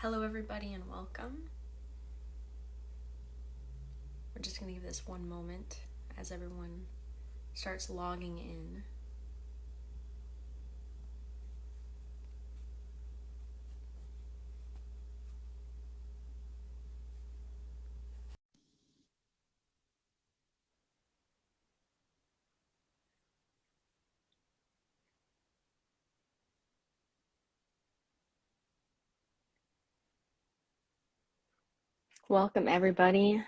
Hello, everybody, and welcome. We're just going to give this one moment as everyone starts logging in. Welcome, everybody.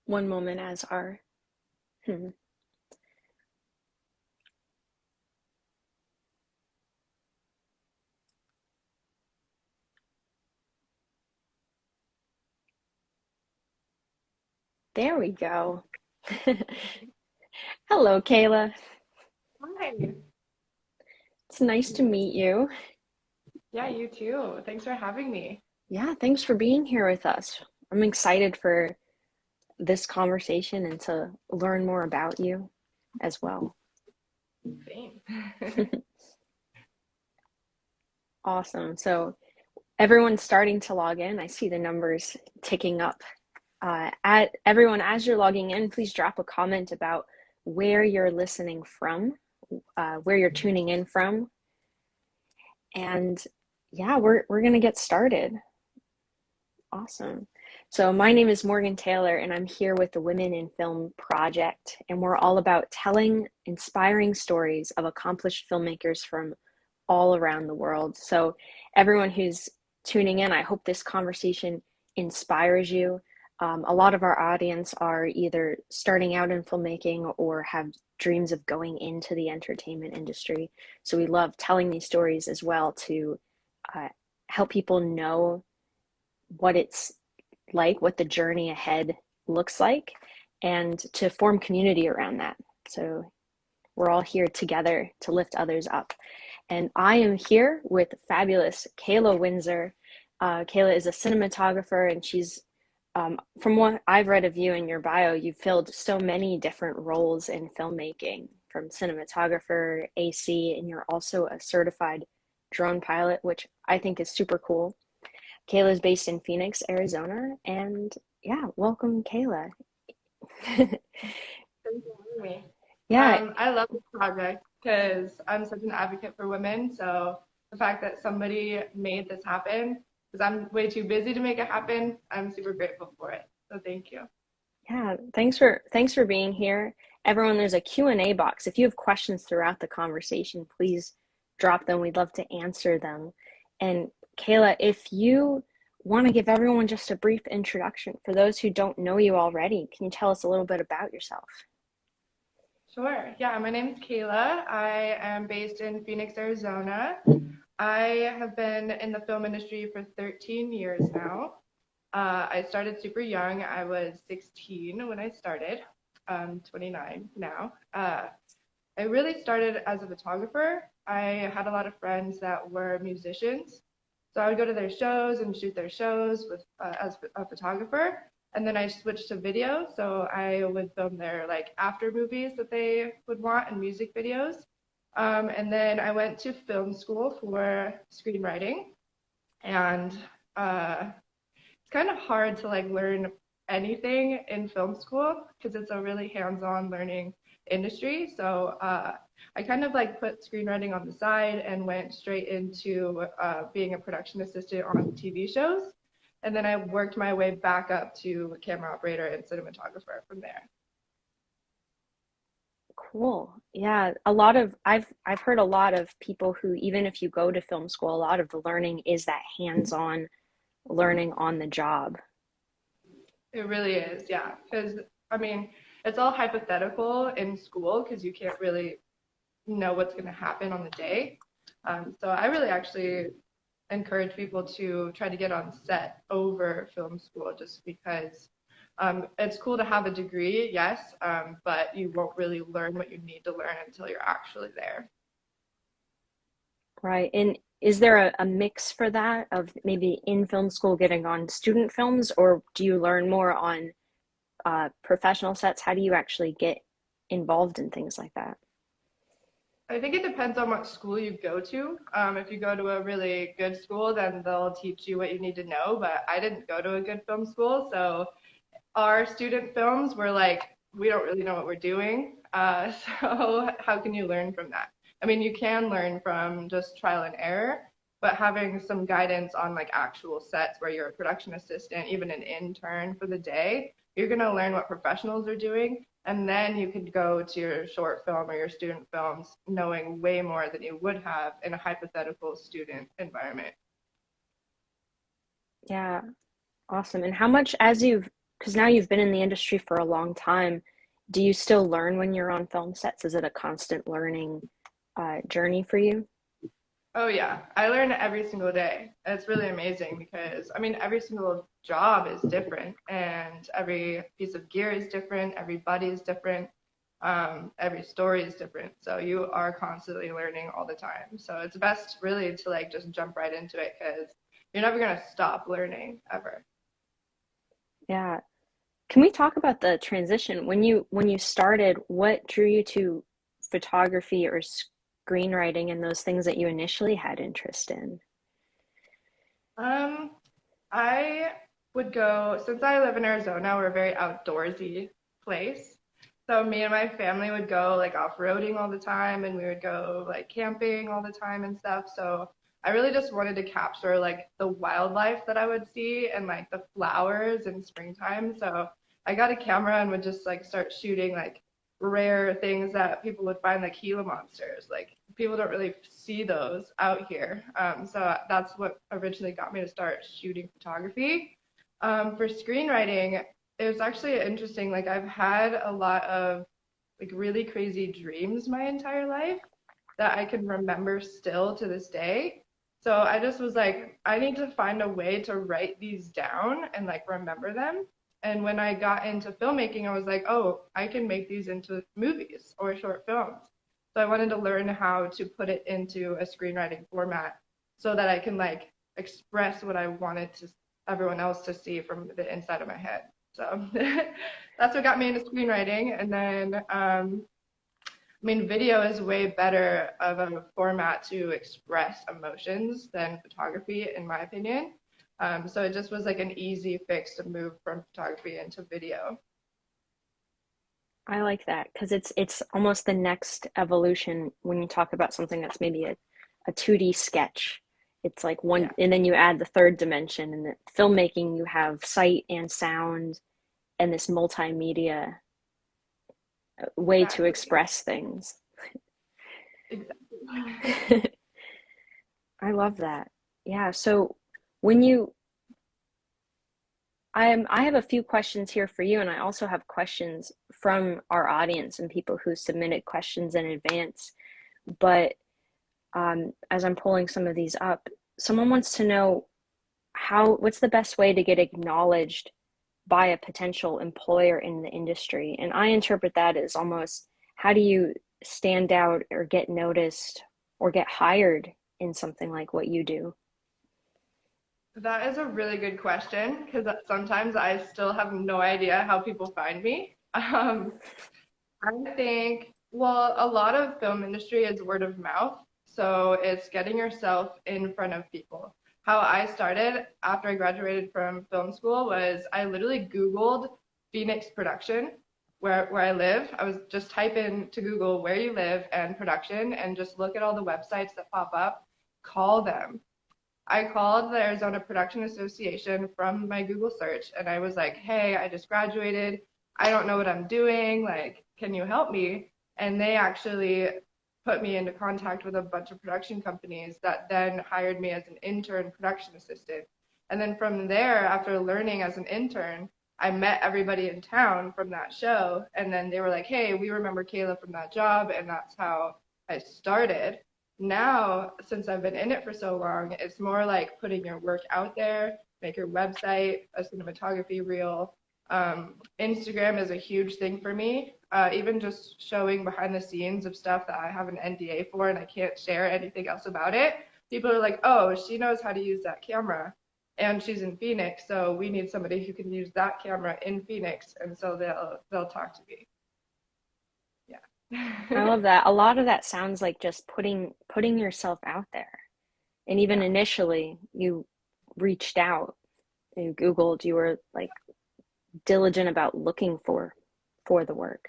One moment as our There we go. Hello, Kayla. Hi. It's nice to meet you. Yeah, you too. Thanks for having me. Yeah, thanks for being here with us. I'm excited for this conversation and to learn more about you as well. Same. Awesome. So, everyone's starting to log in. I see the numbers ticking up. At everyone, as you're logging in, please drop a comment about where you're listening from, where you're tuning in from, and yeah, we're gonna get started. Awesome. So my name is Morgan Taylor, and I'm here with the Women in Film Project, and we're all about telling inspiring stories of accomplished filmmakers from all around the world. So everyone who's tuning in, I hope this conversation inspires you. A lot of our audience are either starting out in filmmaking or have dreams of going into the entertainment industry. So we love telling these stories as well to uh, help people know what it's like, what the journey ahead looks like, and to form community around that. So we're all here together to lift others up. And I am here with fabulous Kayla Windsor. Kayla is a cinematographer, and she's, from what I've read of you in your bio, you've filled so many different roles in filmmaking, from cinematographer, AC, and you're also a certified drone pilot, which I think is super cool. Kayla is based in Phoenix, Arizona, and yeah, welcome, Kayla. Thanks for having me. Yeah, I love this project because I'm such an advocate for women. So the fact that somebody made this happen, because I'm way too busy to make it happen, I'm super grateful for it. So thank you. yeah, thanks for being here. Everyone, there's a Q&A box. If you have questions throughout the conversation, please drop them. We'd love to answer them. And Kayla, if you want to give everyone just a brief introduction for those who don't know you already, can you tell us a little bit about yourself? Sure. Yeah, my name is Kayla. I am based in Phoenix, Arizona. I have been in the film industry for 13 years now. I started super young. I was 16 when I started. 29 now. I really started as a photographer. I had a lot of friends that were musicians, so I would go to their shows and shoot their shows with as a photographer. And then I switched to video, so I would film their like after movies that they would want and music videos. And then I went to film school for screenwriting, and it's kind of hard to like learn anything in film school because it's a really hands-on learning industry. So I kind of like put screenwriting on the side and went straight into being a production assistant on TV shows. And then I worked my way back up to camera operator and cinematographer from there. Cool. Yeah, I've heard a lot of people who, even if you go to film school, a lot of the learning is that hands-on learning on the job. It really is, yeah. Because, I mean, it's all hypothetical in school because you can't really know what's going to happen on the day. So I really actually encourage people to try to get on set over film school just because it's cool to have a degree, yes, but you won't really learn what you need to learn until you're actually there. Right. And is there a mix for that of maybe in film school getting on student films, or do you learn more on professional sets? How do you actually get involved in things like that? I think it depends on what school you go to. If you go to a really good school, then they'll teach you what you need to know. But I didn't go to a good film school, so our student films were like, we don't really know what we're doing. So how can you learn from that? I mean, you can learn from just trial and error, but having some guidance on like actual sets where you're a production assistant, even an intern for the day, you're going to learn what professionals are doing. And then you could go to your short film or your student films knowing way more than you would have in a hypothetical student environment. Yeah, awesome. And how much, as because now you've been in the industry for a long time, do you still learn when you're on film sets? Is it a constant learning journey for you? Oh yeah, I learn every single day. It's really amazing because I mean every single job is different and every piece of gear is different, every buddy is different, every story is different. So you are constantly learning all the time. So it's best really to like just jump right into it because you're never gonna stop learning ever. Yeah. Can we talk about the transition? When you started, what drew you to photography or screenwriting and those things that you initially had interest in? Um, I would go, since I live in Arizona, we're a very outdoorsy place. So me and my family would go like off-roading all the time and we would go like camping all the time and stuff. So I really just wanted to capture like the wildlife that I would see and like the flowers in springtime. So I got a camera and would just like start shooting like rare things that people would find like Gila monsters. Like people don't really see those out here. So that's what originally got me to start shooting photography. For screenwriting, it was actually interesting. Like I've had a lot of like really crazy dreams my entire life that I can remember still to this day. So I just was like, I need to find a way to write these down and like remember them. And when I got into filmmaking, I was like, oh, I can make these into movies or short films. So I wanted to learn how to put it into a screenwriting format so that I can like express what I wanted to everyone else to see from the inside of my head. So that's what got me into screenwriting. And then I mean, video is way better of a format to express emotions than photography, in my opinion. So it just was like an easy fix to move from photography into video. I like that because it's almost the next evolution when you talk about something that's maybe a 2D sketch. It's like one, Yeah, and then you add the third dimension. And the filmmaking, you have sight and sound and this multimedia way to exactly. express things. Exactly. I love that. Yeah. So when you, I have a few questions here for you, and I also have questions from our audience and people who submitted questions in advance. But as I'm pulling some of these up, someone wants to know what's the best way to get acknowledged by a potential employer in the industry? And I interpret that as almost how do you stand out or get noticed or get hired in something like what you do? That is a really good question because sometimes I still have no idea how people find me. I think, well, a lot of film industry is word of mouth. So it's getting yourself in front of people. How I started after I graduated from film school was I literally Googled Pheonix production where I live. I was just type in to Google where you live and production and just look at all the websites that pop up, call them. I called the Arizona Production Association from my Google search and I was like, hey, I just graduated. I don't know what I'm doing. Like, can you help me? And they actually put me into contact with a bunch of production companies that then hired me as an intern production assistant. And then from there, after learning as an intern, I met everybody in town from that show, and then they were like, "Hey, we remember Kayla from that job," and that's how I started. Now, since I've been in it for so long, it's more like putting your work out there, make your website, a cinematography reel. Instagram is a huge thing for me. Even just showing behind the scenes of stuff that I have an NDA for and I can't share anything else about it. People are like, "Oh, she knows how to use that camera." And she's in Phoenix, so we need somebody who can use that camera in Phoenix, and so they'll talk to me. I Yeah. love that. A lot of that sounds like just putting yourself out there. And even Yeah. initially, you reached out, you Googled, you were like diligent about looking for the work.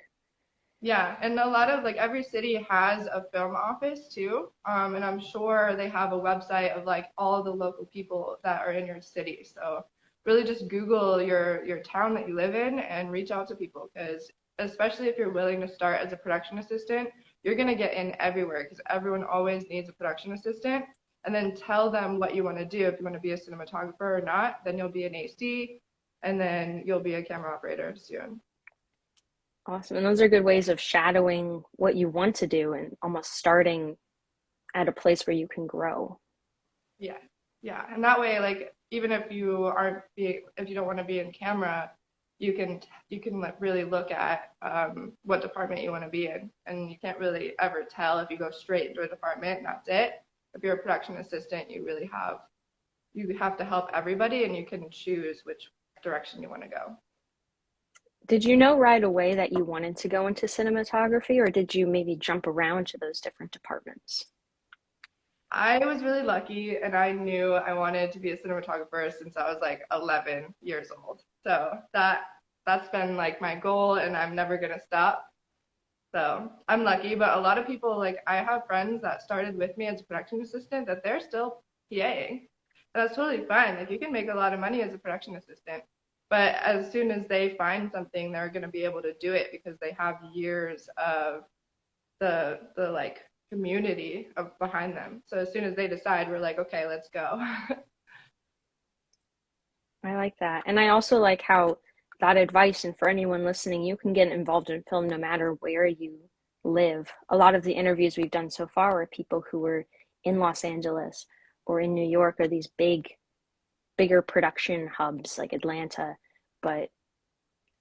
Yeah, and a lot of like every city has a film office too. And I'm sure they have a website of like all the local people that are in your city. So really just Google your town that you live in and reach out to people because especially if you're willing to start as a production assistant, you're gonna get in everywhere because everyone always needs a production assistant. And then tell them what you want to do. If you want to be a cinematographer or not, then you'll be an AC, and then you'll be a camera operator soon. Awesome. And those are good ways of shadowing what you want to do and almost starting at a place where you can grow. Yeah, yeah, and that way, like even if you don't want to be in camera, you can like really look at what department you want to be in, and you can't really ever tell if you go straight into a department and that's it. If you're a production assistant, you have to help everybody, and you can choose which direction you want to go. Did you know right away that you wanted to go into cinematography, or did you maybe jump around to those different departments? I was really lucky, and I knew I wanted to be a cinematographer since I was like 11 years old. So that's been like my goal, and I'm never gonna stop. So I'm lucky, but a lot of people like I have friends that started with me as a production assistant that they're still PAing. And that's totally fine. Like you can make a lot of money as a production assistant, but as soon as they find something, they're gonna be able to do it because they have years of the like community of behind them. So as soon as they decide, we're like, okay, let's go. I like that. And I also like how that advice, and for anyone listening, you can get involved in film no matter where you live. A lot of the interviews we've done so far are people who were in Los Angeles or in New York or these bigger production hubs like Atlanta. But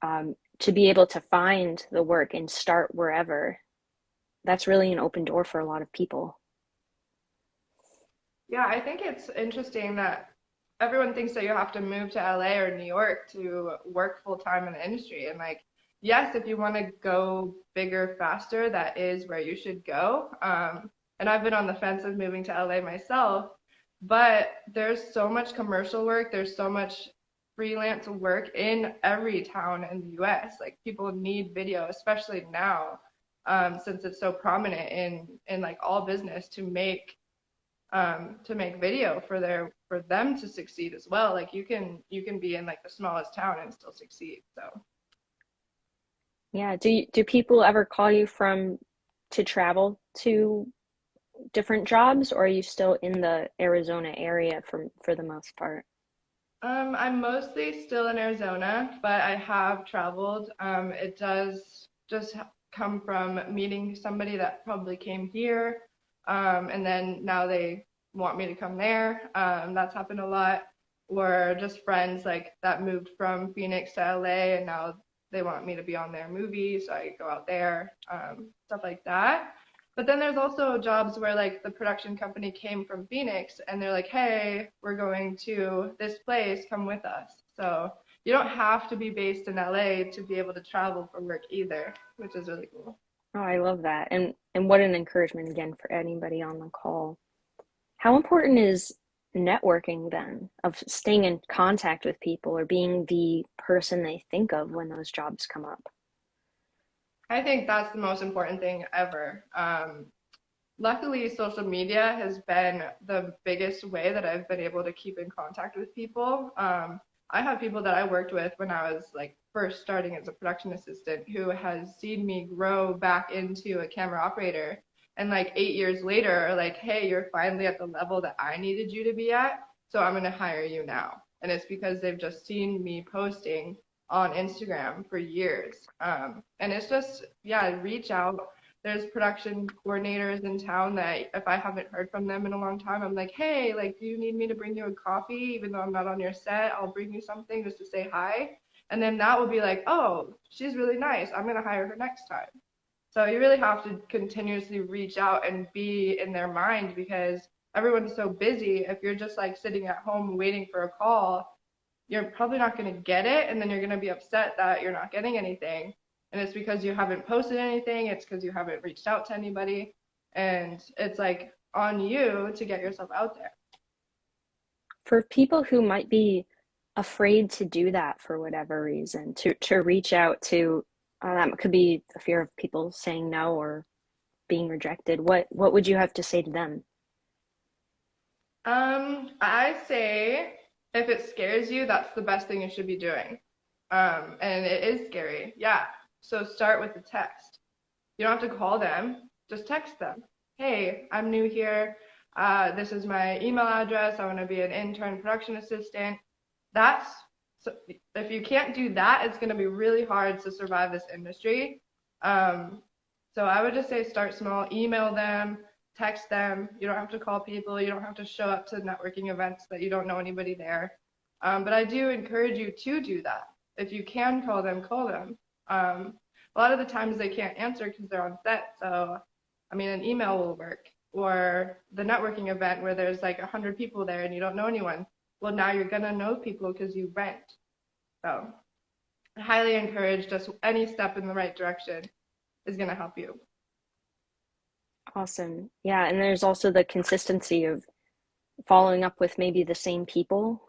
to be able to find the work and start wherever, that's really an open door for a lot of people. Yeah, I think it's interesting that everyone thinks that you have to move to LA or New York to work full time in the industry. And like, yes, if you want to go bigger, faster, that is where you should go. And I've been on the fence of moving to LA myself, but there's so much commercial work, there's so much freelance work in every town in the US. Like people need video, especially now, since it's so prominent in like all business to make video for them to succeed as well. Like you can be in like the smallest town and still succeed. So Yeah. Do people ever call you from to travel to different jobs, or are you still in the Arizona area for the most part? I'm mostly still in Arizona, but I have traveled. It does just come from meeting somebody that probably came here, and then now they want me to come there. That's happened a lot. Or just friends like that moved from Phoenix to LA, and now they want me to be on their movie, so I go out there, stuff like that. But then there's also jobs where like the production company came from Phoenix and they're like, hey, we're going to this place, come with us. So you don't have to be based in LA to be able to travel for work either, which is really cool. Oh, I love that. And what an encouragement again for anybody on the call. How important is networking then, of staying in contact with people or being the person they think of when those jobs come up? I think that's the most important thing ever. Luckily, social media has been the biggest way that I've been able to keep in contact with people. I have people that I worked with when I was like first starting as a production assistant who has seen me grow back into a camera operator. And like 8 years later, are like, hey, you're finally at the level that I needed you to be at. So I'm going to hire you now. And it's because they've just seen me posting on Instagram for years. And it's just, yeah, reach out. There's production coordinators in town that if I haven't heard from them in a long time, I'm like, hey, like, do you need me to bring you a coffee? Even though I'm not on your set, I'll bring you something just to say hi. And then that will be like, oh, she's really nice. I'm going to hire her next time. So you really have to continuously reach out and be in their mind because everyone's so busy. If you're just like sitting at home waiting for a call, you're probably not going to get it. And then you're going to be upset that you're not getting anything. And it's because you haven't posted anything. It's because you haven't reached out to anybody. And it's like on you to get yourself out there. For people who might be afraid to do that for whatever reason, to reach out to, that could be the fear of people saying no or being rejected. What would you have to say to them? I say if it scares you, that's the best thing you should be doing. And it is scary. Yeah. So start with the text. You don't have to call them, just text them. Hey, I'm new here. This is my email address. I want to be an intern production assistant. That's so if you can't do that, it's going to be really hard to survive this industry. Um, so I would just say start small, email them, text them. You don't have to call people. You don't have to show up to networking events that you don't know anybody there. But I do encourage you to do that. If you can call them, call them. A lot of the times they can't answer because they're on set. So, I mean, an email will work. Or the networking event where there's like 100 people there and you don't know anyone. Well, now you're going to know people because you went. So, I highly encourage just any step in the right direction is going to help you. Awesome. Yeah, and there's also the consistency of following up with maybe the same people.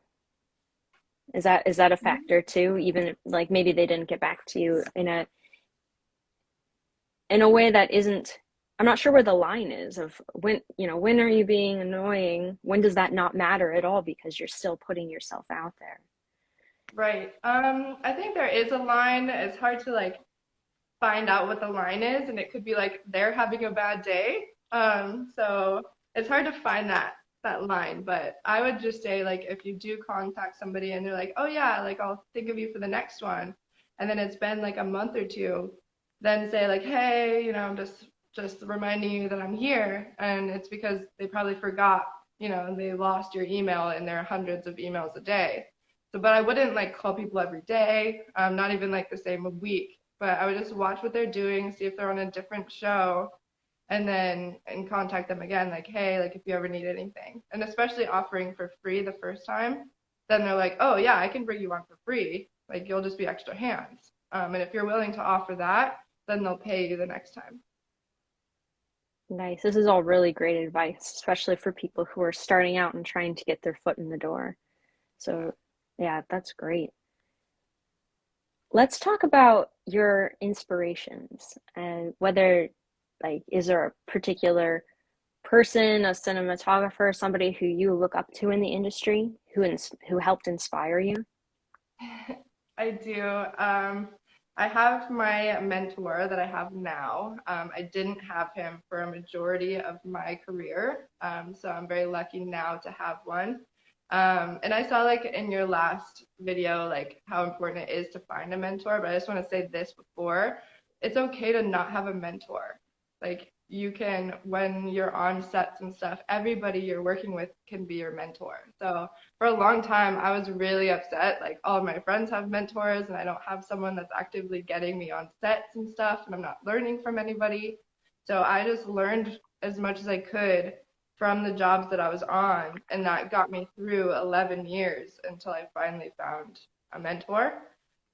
Is that a factor too? Even like maybe they didn't get back to you in a way that isn't, I'm not sure where the line is of when are you being annoying? When does that not matter at all because you're still putting yourself out there? Right. I think there is a line. It's hard to like find out what the line is, and it could be like they're having a bad day. So it's hard to find that line. But I would just say like if you do contact somebody and they're like, oh yeah, like I'll think of you for the next one, and then it's been like a month or two, then say like, hey, I'm just reminding you that I'm here, and it's because they probably forgot, and they lost your email, and there are hundreds of emails a day. So, but I wouldn't like call people every day, not even like the same a week, but I would just watch what they're doing, see if they're on a different show, and contact them again, like, hey, like if you ever need anything, and especially offering for free the first time, then they're like, oh yeah, I can bring you on for free, like you'll just be extra hands. And if you're willing to offer that, then they'll pay you the next time. Nice. This is all really great advice, especially for people who are starting out and trying to get their foot in the door. Yeah. So, yeah, that's great. Let's talk about your inspirations and whether, like, is there a particular person, a cinematographer, somebody who you look up to in the industry who helped inspire you? I do. I have my mentor that I have now. I didn't have him for a majority of my career, so I'm very lucky now to have one. And I saw like in your last video, like how important it is to find a mentor, but I just want to say this before. It's okay to not have a mentor. Like you can, when you're on sets and stuff, everybody you're working with can be your mentor. So for a long time, I was really upset. Like all of my friends have mentors, and I don't have someone that's actively getting me on sets and stuff, and I'm not learning from anybody. So I just learned as much as I could from the jobs that I was on, and that got me through 11 years until I finally found a mentor.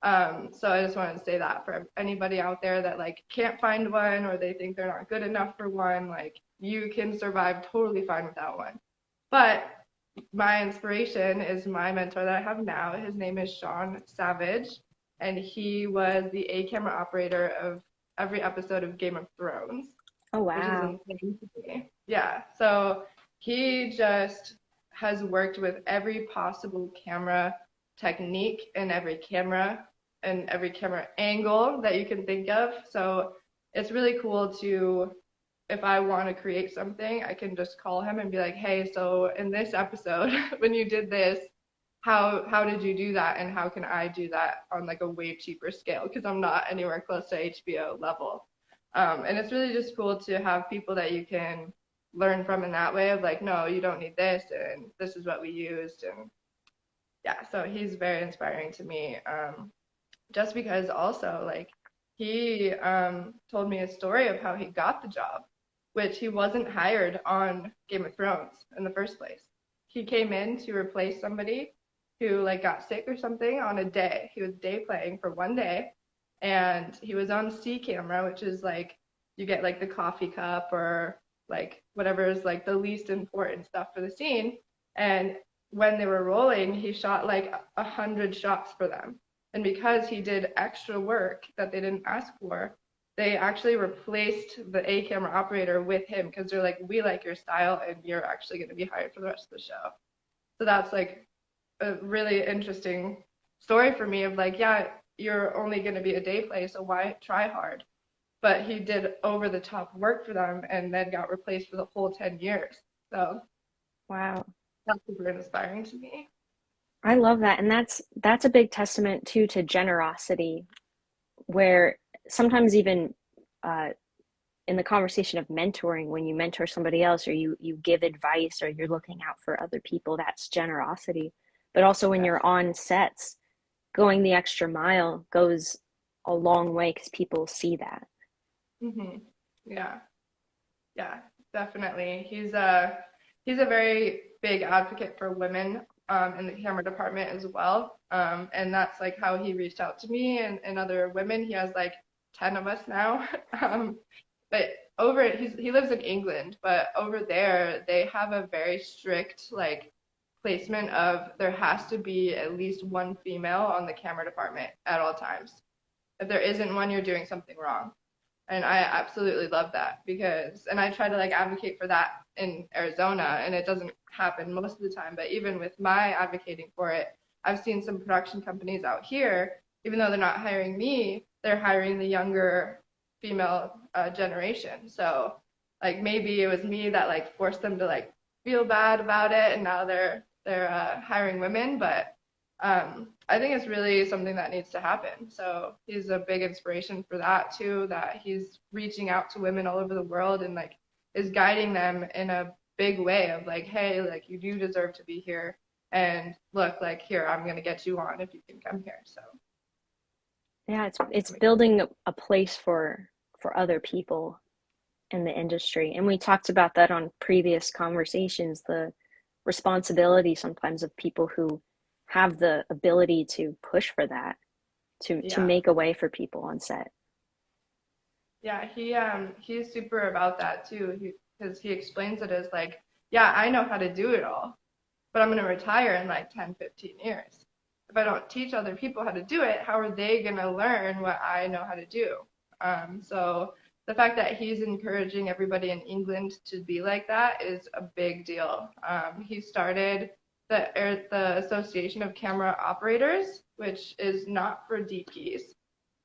So I just wanted to say that for anybody out there that like can't find one or they think they're not good enough for one, like you can survive totally fine without one. But my inspiration is my mentor that I have now. His name is Sean Savage, and he was the A camera operator of every episode of Game of Thrones, Oh, which is wow. insane to me. Yeah, so he just has worked with every possible camera technique and every camera angle that you can think of. So it's really cool to, if I want to create something, I can just call him and be like, hey, so in this episode, when you did this, how did you do that, and how can I do that on like a way cheaper scale, because I'm not anywhere close to HBO level. And it's really just cool to have people that you can learn from in that way of like, no, you don't need this, and this is what we used. And yeah, so he's very inspiring to me. Just because also like he told me a story of how he got the job, which he wasn't hired on Game of Thrones in the first place. He came in to replace somebody who like got sick or something on a day. He was day playing for one day, and he was on C camera, which is like you get like the coffee cup or like whatever is like the least important stuff for the scene. And when they were rolling, he shot like 100 shots for them, and because he did extra work that they didn't ask for, they actually replaced the A camera operator with him because they're like, we like your style and you're actually going to be hired for the rest of the show. So that's like a really interesting story for me of like, yeah, you're only going to be a day play, so why try hard? But he did over the top work for them and then got replaced for the whole 10 years. So Wow. that's super inspiring to me. I love that. And that's a big testament too to generosity, where sometimes even uh, in the conversation of mentoring, when you mentor somebody else or you give advice or you're looking out for other people, that's generosity. But also when Yes. you're on sets, going the extra mile goes a long way because people see that. Mhm. Yeah. Yeah, definitely. He's a very big advocate for women in the camera department as well. And that's like how he reached out to me and other women. He has like 10 of us now. Um, but he lives in England, but over there they have a very strict like placement of there has to be at least one female on the camera department at all times. If there isn't one, you're doing something wrong. And I absolutely love that because, and I try to like advocate for that in Arizona, and it doesn't happen most of the time. But even with my advocating for it, I've seen some production companies out here, even though they're not hiring me, they're hiring the younger female generation. So like maybe it was me that like forced them to like feel bad about it, and now they're hiring women. But I think it's really something that needs to happen. So he's a big inspiration for that too, that he's reaching out to women all over the world and like is guiding them in a big way of like, hey, like you do deserve to be here. And look, like here, I'm gonna get you on if you can come here. So Yeah, it's building a place for other people in the industry. And we talked about that on previous conversations, the responsibility sometimes of people who have the ability to push for that, to yeah. make a way for people on set. Yeah, he's super about that too. Because he explains it as like, yeah, I know how to do it all, but I'm going to retire in like 10, 15 years. If I don't teach other people how to do it, how are they going to learn what I know how to do? So the fact that he's encouraging everybody in England to be like that is a big deal. He started the Association of Camera Operators, which is not for DPs,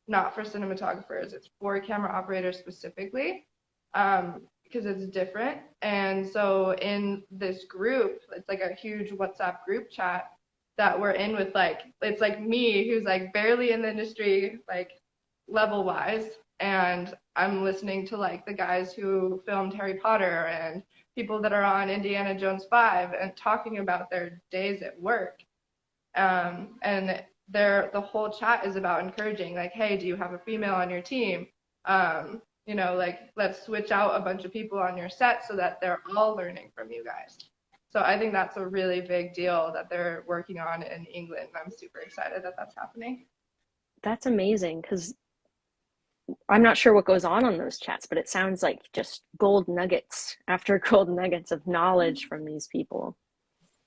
not for cinematographers. It's for camera operators specifically, because it's different. And so in this group, it's like a huge WhatsApp group chat that we're in with like it's like me who's like barely in the industry like level wise, and I'm listening to like the guys who filmed Harry Potter and people that are on Indiana Jones 5 and talking about their days at work. And the whole chat is about encouraging, like, hey, do you have a female on your team? Like let's switch out a bunch of people on your set so that they're all learning from you guys. So I think that's a really big deal that they're working on in England. I'm super excited that that's happening. That's amazing because I'm not sure what goes on those chats, but it sounds like just gold nuggets after gold nuggets of knowledge from these people.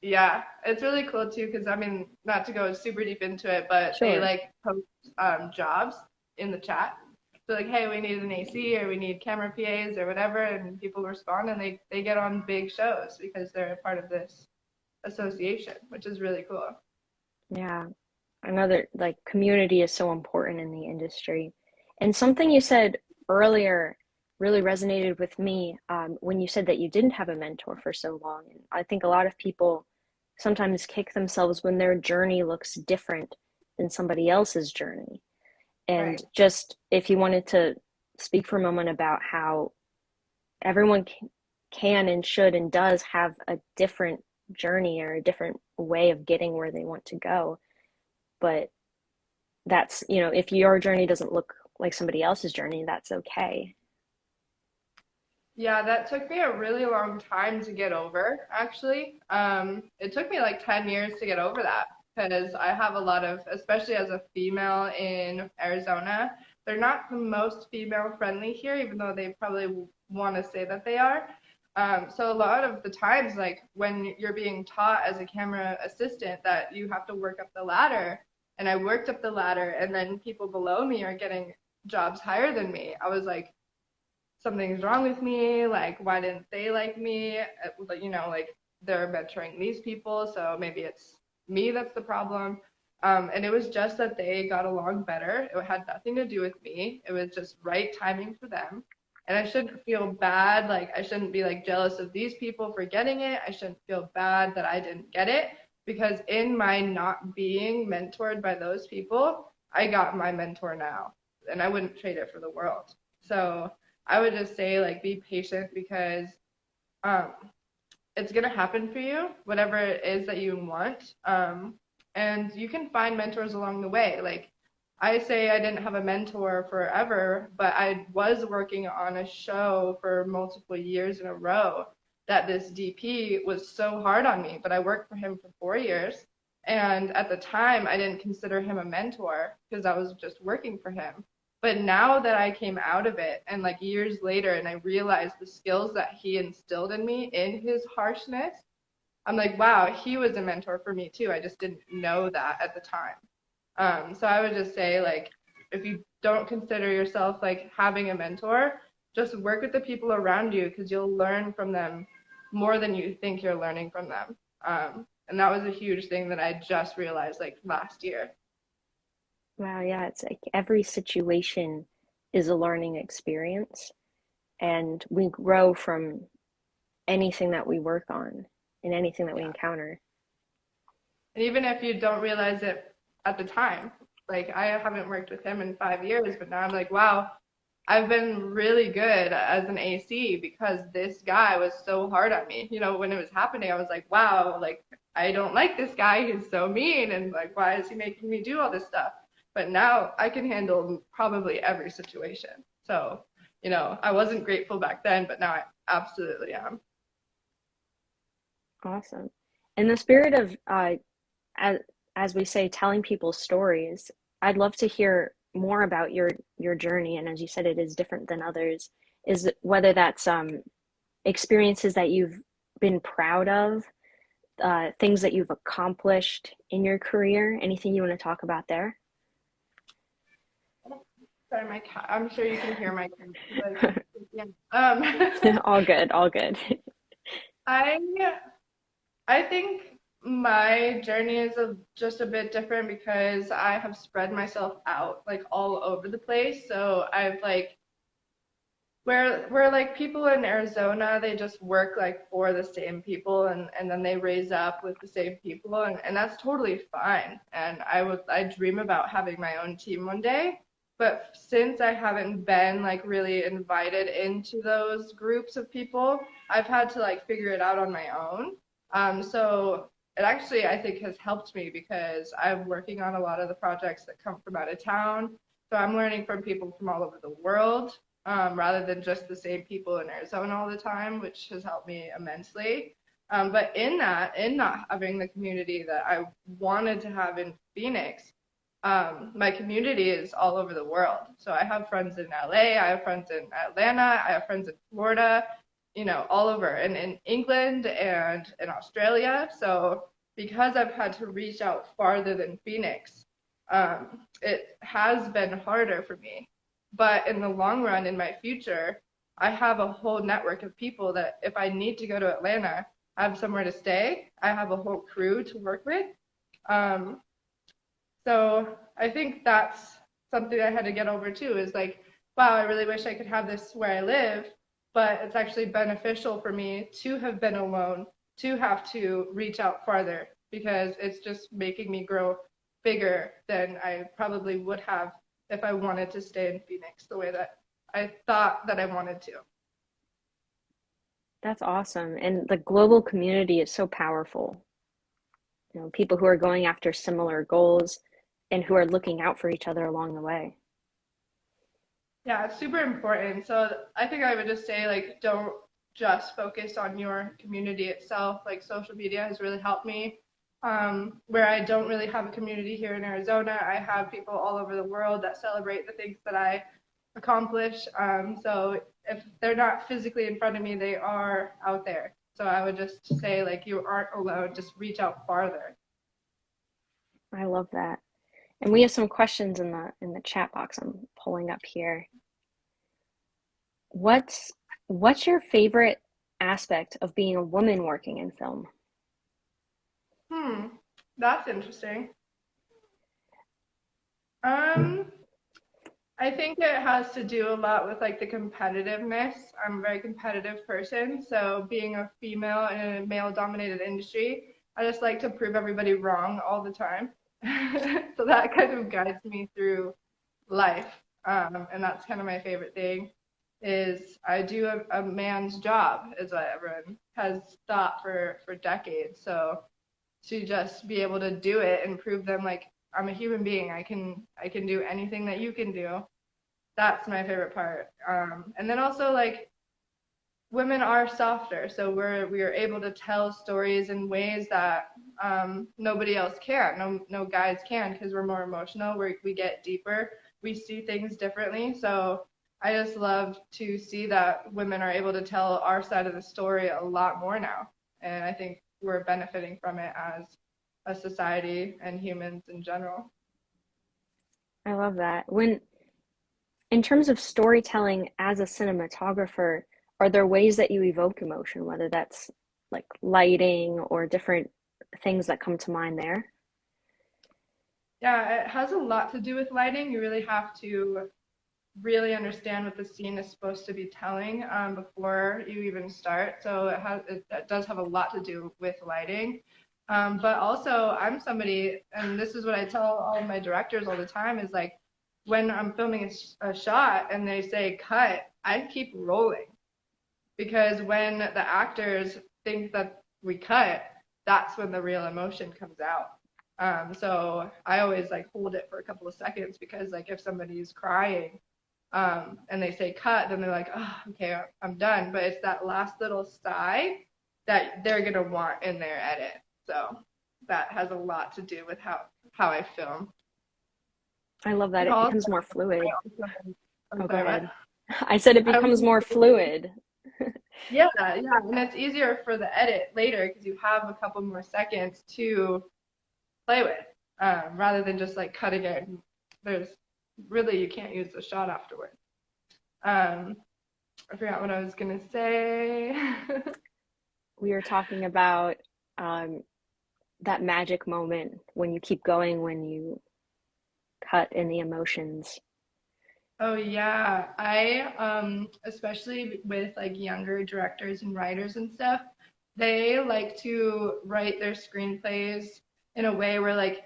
Yeah, it's really cool too because I mean, not to go super deep into it, but they Sure. like post jobs in the chat. So like, hey, we need an AC or we need camera PAs or whatever, and people respond and they get on big shows because they're a part of this association, which is really cool. Yeah. Another like community is so important in the industry. And something you said earlier really resonated with me when you said that you didn't have a mentor for so long. And I think a lot of people sometimes kick themselves when their journey looks different than somebody else's journey. And Right. just if you wanted to speak for a moment about how everyone can and should and does have a different journey or a different way of getting where they want to go. But that's, if your journey doesn't look like somebody else's journey, that's okay. Yeah, that took me a really long time to get over, actually. It took me like 10 years to get over that because I have a lot of, especially as a female in Arizona, they're not the most female friendly here, even though they probably want to say that they are. So a lot of the times, like when you're being taught as a camera assistant that you have to work up the ladder, and I worked up the ladder, and then people below me are getting jobs higher than me. I was like, something's wrong with me. Like, why didn't they like me? Like they're mentoring these people, so maybe it's me that's the problem. And it was just that they got along better. It had nothing to do with me. It was just right timing for them. And I shouldn't feel bad. Like, I shouldn't be like jealous of these people for getting it. I shouldn't feel bad that I didn't get it because in my not being mentored by those people, I got my mentor now. And I wouldn't trade it for the world. So I would just say like be patient because um, it's gonna happen for you, whatever it is that you want. And you can find mentors along the way. Like I say, I didn't have a mentor forever, but I was working on a show for multiple years in a row that this DP was so hard on me, but I worked for him for 4 years. And at the time, I didn't consider him a mentor because I was just working for him. But now that I came out of it and like years later and I realized the skills that he instilled in me in his harshness, I'm like, wow, he was a mentor for me too. I just didn't know that at the time. So I would just say like, if you don't consider yourself like having a mentor, just work with the people around you because you'll learn from them more than you think you're learning from them. And that was a huge thing that I just realized like last year. Wow, yeah, it's like every situation is a learning experience, and we grow from anything that we work on and anything that we Yeah. encounter. And even if you don't realize it at the time, like I haven't worked with him in 5 years, but now I'm like, wow, I've been really good as an AC because this guy was so hard on me. When it was happening, I was like, wow, like I don't like this guy. He's so mean. And like, why is he making me do all this stuff? But now I can handle probably every situation. So, I wasn't grateful back then, but now I absolutely am. Awesome. In the spirit of, as, as we say, telling people stories, I'd love to hear more about your journey. And as you said, it is different than others. Is whether that's experiences that you've been proud of, things that you've accomplished in your career, anything you want to talk about there? Sorry, my cat. I'm sure you can hear my cat. Like, yeah. Um, All good, all good. I I think my journey is just a bit different because I have spread myself out like all over the place. So I've like where like people in Arizona, they just work like for the same people and then they raise up with the same people and that's totally fine. And I dream about having my own team one day. But since I haven't been like really invited into those groups of people, I've had to like figure it out on my own. So it actually I think has helped me because I'm working on a lot of the projects that come from out of town. So I'm learning from people from all over the world rather than just the same people in Arizona all the time, which has helped me immensely. But in not having the community that I wanted to have in Phoenix, my community is all over the world. So I have friends in LA, I have friends in Atlanta, I have friends in Florida, all over, and in England and in Australia. So because I've had to reach out farther than Phoenix, it has been harder for me. But in the long run, in my future, I have a whole network of people that if I need to go to Atlanta, I have somewhere to stay. I have a whole crew to work with. Um, so I think that's something I had to get over too is like, wow, I really wish I could have this where I live, but it's actually beneficial for me to have been alone to have to reach out farther because it's just making me grow bigger than I probably would have if I wanted to stay in Phoenix the way that I thought that I wanted to. That's awesome. And the global community is so powerful. You know, people who are going after similar goals and who are looking out for each other along the way. Yeah, it's super important. So I think I would just say like don't just focus on your community itself. Like social media has really helped me. Where I don't really have a community here in Arizona, I have people all over the world that celebrate the things that I accomplish. So if they're not physically in front of me, they are out there. So I would just say like you aren't alone. Just reach out farther. I love that. And we have some questions in the chat box I'm pulling up here. What's what's your favorite aspect of being a woman working in film? Hmm, that's interesting. Um, I think it has to do a lot with like the competitiveness. I'm a very competitive person, so being a female in a male-dominated industry, I just like to prove everybody wrong all the time. So that kind of guides me through life. And that's kind of my favorite thing is I do a man's job, as what everyone has thought for decades. So to just be able to do it and prove them like I'm a human being, I can do anything that you can do. That's my favorite part. And then also like women are softer, so we are able to tell stories in ways that nobody else can. No guys can because we're more emotional. We get deeper. We see things differently. So I just love to see that women are able to tell our side of the story a lot more now, and I think we're benefiting from it as a society and humans in general. I love that. When in terms of storytelling as a cinematographer, are there ways that you evoke emotion, whether that's like lighting or different things that come to mind there? Yeah, it has a lot to do with lighting. You really have to really understand what the scene is supposed to be telling before you even start. So it does have a lot to do with lighting. But also, I'm somebody, and this is what I tell all of my directors all the time, is like when I'm filming a shot and they say cut, I keep rolling because when the actors think that we cut, that's when the real emotion comes out. So I always like hold it for a couple of seconds because like if somebody's crying and they say cut, then they're like, oh, okay, I'm done. But it's that last little sigh that they're gonna want in their edit. So that has a lot to do with how I film. I love that And it also, becomes more fluid. I'm Oh, go sorry, what? ahead. I said it I was becomes more fluid. Yeah, yeah, and it's easier for the edit later because you have a couple more seconds to play with, rather than just like cutting it. There's really you can't use the shot afterward. Um, I forgot what I was gonna say. We were talking about um, that magic moment when you keep going, when you cut in the emotions. Oh yeah, I especially with like younger directors and writers and stuff, they like to write their screenplays in a way where like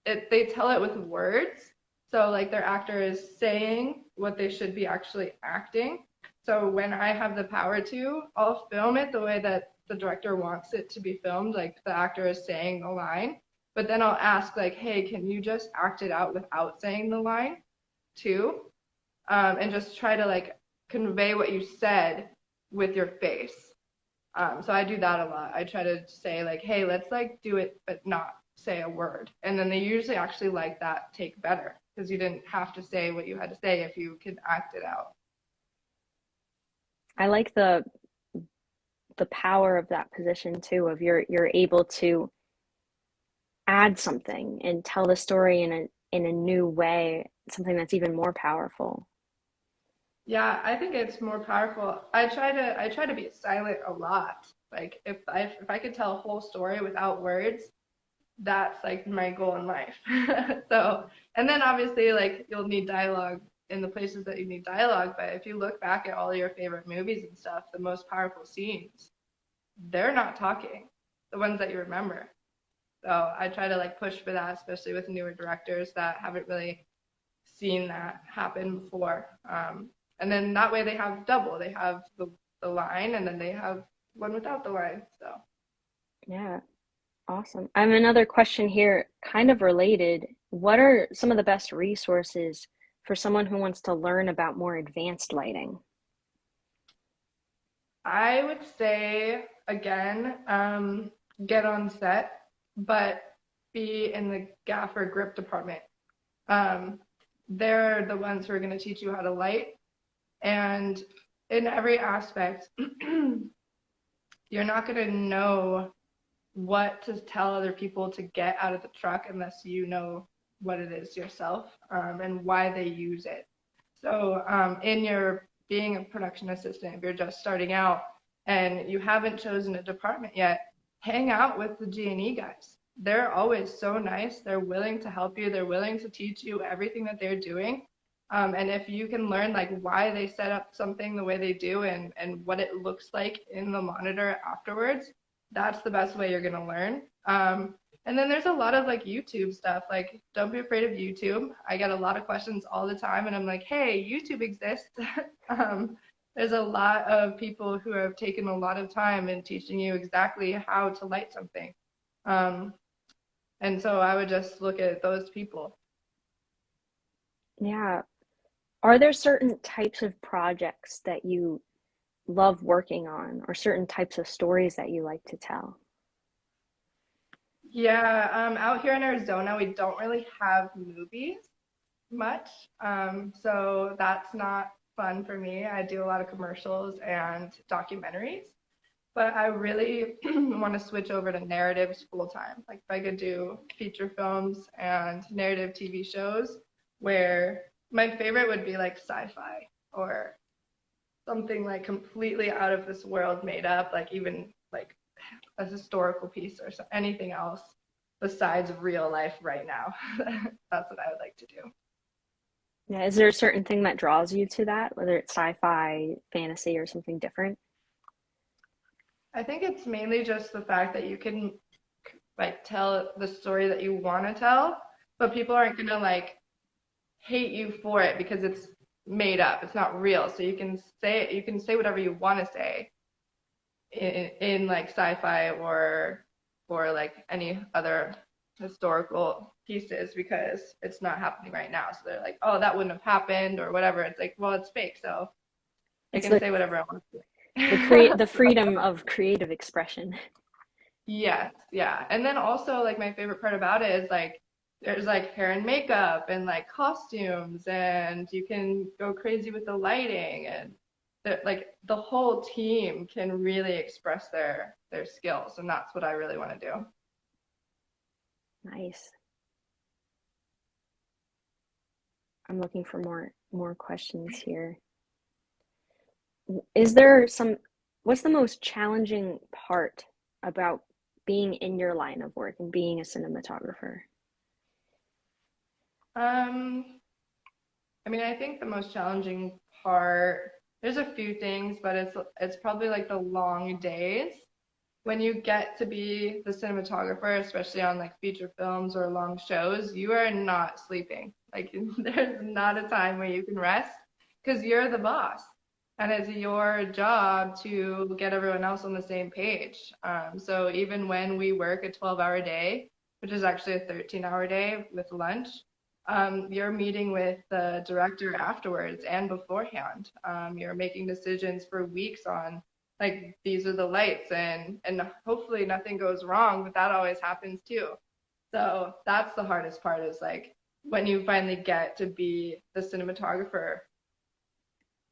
they tell it with words. So like their actor is saying what they should be actually acting. So when I have the power to, I'll film it the way that the director wants it to be filmed, like the actor is saying the line. But then I'll ask like, hey, can you just act it out without saying the line too? And just try to like convey what you said with your face. So I do that a lot. I try to say like, hey, let's like do it, but not say a word. And then they usually actually like that take better because you didn't have to say what you had to say if you could act it out. I like the power of that position too, of you're able to add something and tell the story in a new way, something that's even more powerful. Yeah, I think it's more powerful. I try to be silent a lot. Like if I could tell a whole story without words, that's like my goal in life. So, and then obviously like you'll need dialogue in the places that you need dialogue, but if you look back at all your favorite movies and stuff, the most powerful scenes they're not talking, the ones that you remember. So I try to like push for that, especially with newer directors that haven't really seen that happen before. And then that way they have double. They have the line, and then they have one without the line. So Yeah, awesome. I have another question here, kind of related. What are some of the best resources for someone who wants to learn about more advanced lighting? I would say again, get on set, but be in the gaffer grip department. Um, they're the ones who are going to teach you how to light, and in every aspect, you're not going to know what to tell other people to get out of the truck unless you know what it is yourself, and why they use it. So in your being a production assistant, if you're just starting out and you haven't chosen a department yet, hang out with the G&E guys. They're always so nice. They're willing to help you. They're willing to teach you everything that they're doing. And if you can learn like why they set up something the way they do, and what it looks like in the monitor afterwards, that's the best way you're going to learn. And then there's a lot of like YouTube stuff. Like, don't be afraid of YouTube. I get a lot of questions all the time, and I'm like, hey, YouTube exists. There's a lot of people who have taken a lot of time in teaching you exactly how to light something. Um, and so I would just look at those people. Yeah. Are there certain types of projects that you love working on, or certain types of stories that you like to tell? Yeah, out here in Arizona, we don't really have movies much. So that's not fun for me. I do a lot of commercials and documentaries, but I really want to switch over to narratives full time. Like if I could do feature films and narrative TV shows, where my favorite would be like sci-fi or something like completely out of this world made up, like even like a historical piece or anything else besides real life right now. That's what I would like to do. Yeah, is there a certain thing that draws you to that, whether it's sci-fi, fantasy, or something different? I think it's mainly just the fact that you can like tell the story that you want to tell, but people aren't gonna like hate you for it because it's made up. It's not real. So you can say whatever you want to say in like sci-fi or like any other historical pieces because it's not happening right now. So they're like, oh, that wouldn't have happened or whatever. It's like, well, it's fake, so I It's can say whatever I want to say. the freedom of creative expression. Yes, yeah. And then also like my favorite part about it is like there's like hair and makeup and like costumes, and you can go crazy with the lighting, and like the whole team can really express their skills, and that's what I really want to do. Nice. I'm looking for more questions here. Is there some, what's the most challenging part about being in your line of work and being a cinematographer? Um, I mean, I think the most challenging part, there's a few things, but it's probably like the long days. When you get to be the cinematographer, especially on like feature films or long shows, you are not sleeping. Like there's not a time where you can rest because you're the boss. And it's your job to get everyone else on the same page. So even when we work a 12-hour day, which is actually a 13-hour day with lunch, you're meeting with the director afterwards and beforehand. You're making decisions for weeks on like these are the lights, and hopefully nothing goes wrong, but that always happens too. So that's the hardest part, is like when you finally get to be the cinematographer,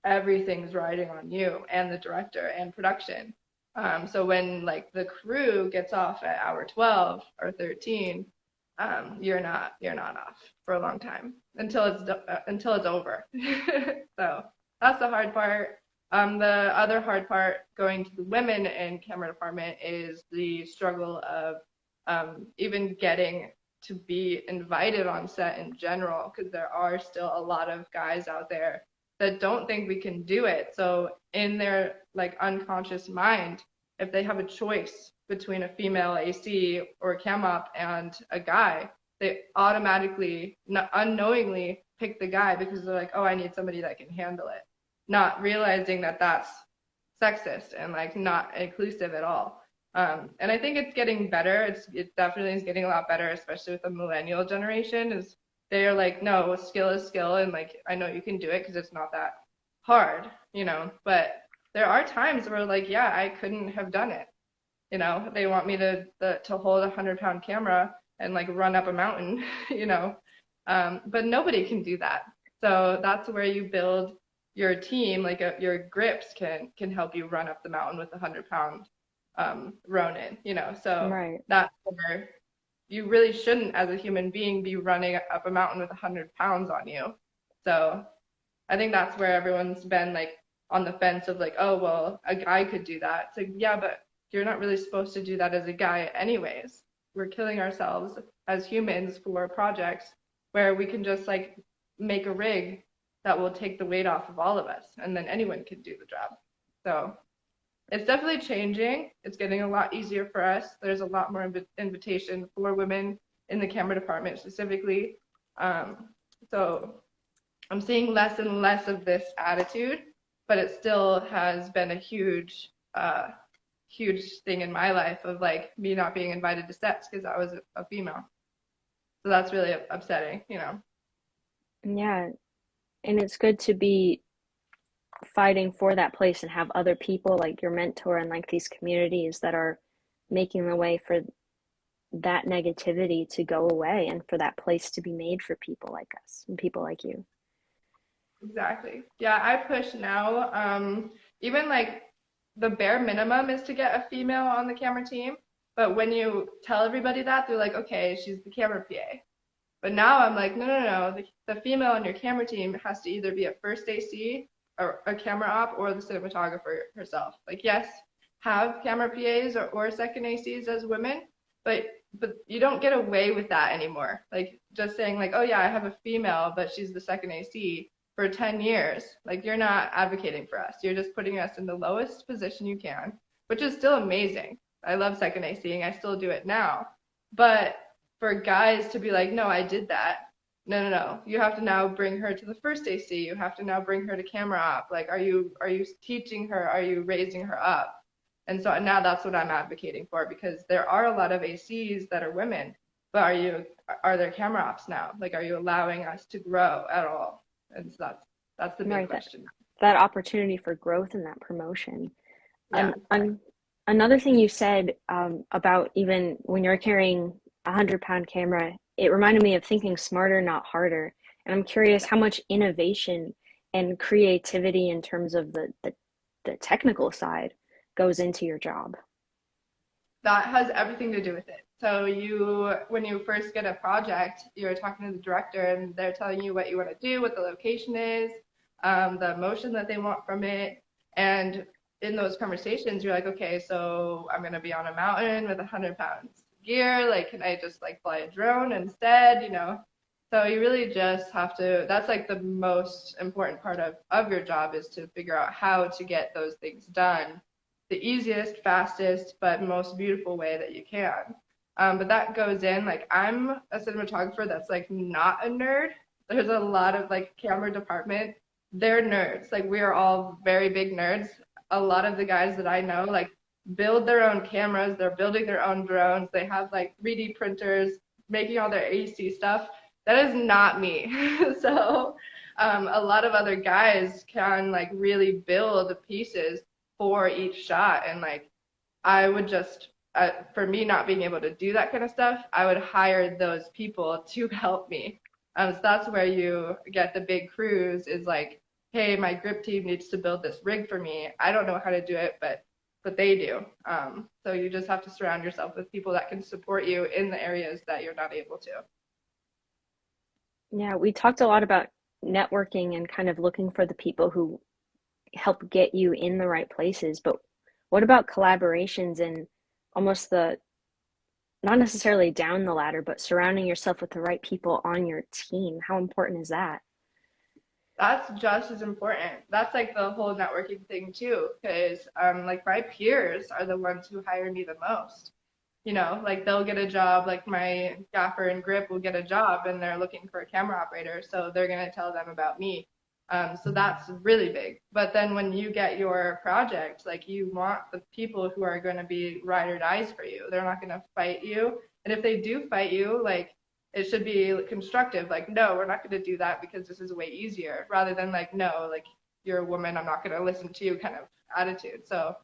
everything's riding on you and the director and production. So when like the crew gets off at hour 12 or 13, you're not off for a long time until it's over. So that's the hard part. The other hard part going to the women in camera department is the struggle of even getting to be invited on set in general, because there are still a lot of guys out there that don't think we can do it. So in their like unconscious mind, if they have a choice between a female AC or a cam op and a guy, they automatically, unknowingly pick the guy because they're like, oh, I need somebody that can handle it, not realizing that that's sexist and like not inclusive at all. And I think it's getting better. It definitely is getting a lot better, especially with the millennial generation. Is they're like, no, skill is skill, and like I know you can do it because it's not that hard, you know. But there are times where like, yeah, I couldn't have done it. You know, they want me to hold a 100-pound camera and like run up a mountain, you know. But nobody can do that. So that's where you build your team, like your grips can help you run up the mountain with a 100-pound Ronin, you know. So Right. that's where you really shouldn't, as a human being, be running up a mountain with 100 pounds on you. So I think that's where everyone's been like on the fence of like, oh, well, a guy could do that. It's like, yeah, but you're not really supposed to do that as a guy anyways. We're killing ourselves as humans for projects where we can just like make a rig that will take the weight off of all of us and then anyone can do the job. So it's definitely changing. It's getting a lot easier for us. There's a lot more invitation for women in the camera department specifically. So I'm seeing less and less of this attitude, but it still has been a huge thing in my life of like me not being invited to sets because I was a female. So that's really upsetting, you know. Yeah, and it's good to be fighting for that place and have other people like your mentor and like these communities that are making the way for that negativity to go away and for that place to be made for people like us and people like you. Exactly. Yeah, I push now. Even like the bare minimum is to get a female on the camera team. But when you tell everybody that, they're like, okay, she's the camera PA. But now I'm like, no, no, no. The female on your camera team has to either be a first AC or a camera op or the cinematographer herself. Like, yes, have camera PAs or second ACs as women, but you don't get away with that anymore. Like just saying like, oh yeah, I have a female, but she's the second AC for 10 years. Like you're not advocating for us. You're just putting us in the lowest position you can, which is still amazing. I love second ACing. I still do it now. But for guys to be like, no, I did that. No, no, no. You have to now bring her to the first AC. You have to now bring her to camera op. Like, are you teaching her? Are you raising her up? And so now that's what I'm advocating for because there are a lot of ACs that are women, but are there camera ops now? Like, are you allowing us to grow at all? And so that's the big Right, that question. that opportunity for growth and that promotion. Yeah, Another thing you said about even when you're carrying 100-pound camera, it reminded me of thinking smarter, not harder. And I'm curious how much innovation and creativity in terms of the technical side goes into your job. that has everything to do with it. So when you first get a project, you're talking to the director and they're telling you what you want to do, what the location is, the emotion that they want from it. And in those conversations, you're like, okay, so I'm going to be on a mountain with 100 pounds gear. Like, can I just like fly a drone instead? You know? So you really just have to, that's like the most important part of your job is to figure out how to get those things done the easiest, fastest, but most beautiful way that you can. But that goes in, like, I'm a cinematographer that's like not a nerd. There's a lot of like camera department, they're nerds. Like, we are all very big nerds. A lot of the guys that I know, like, build their own cameras, they're building their own drones, they have like 3D printers, making all their AC stuff. That is not me. So, a lot of other guys can like really build pieces for each shot and like I would just for me not being able to do that kind of stuff I would hire those people to help me so that's where you get the big crews is like hey my grip team needs to build this rig for me I don't know how to do it but they do so you just have to surround yourself with people that can support you in the areas that you're not able to. Yeah, we talked a lot about networking and kind of looking for the people who help get you in the right places, but what about collaborations and almost the not necessarily down the ladder, but surrounding yourself with the right people on your team? How important is that? That's just as important. That's like the whole networking thing too, because like my peers are the ones who hire me the most. Like they'll get a job, like my gaffer and grip will get a job and they're looking for a camera operator, so they're gonna tell them about me. So that's really big. But then when you get your project, like you want the people who are gonna be ride or dies for you. They're not gonna fight you. And if they do fight you, like it should be constructive. Like, no, we're not gonna do that because this is way easier, rather than like, no, like you're a woman, I'm not gonna listen to you kind of attitude. So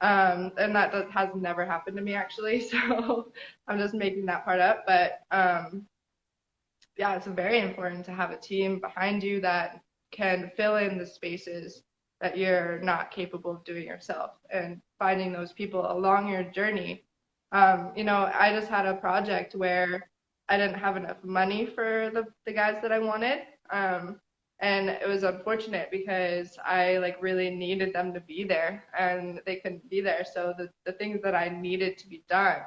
and that has never happened to me actually, so I'm just making that part up. But yeah, it's very important to have a team behind you that can fill in the spaces that you're not capable of doing yourself, and finding those people along your journey. I just had a project where I didn't have enough money for the guys that I wanted. And it was unfortunate because I like really needed them to be there and they couldn't be there. So the things that I needed to be done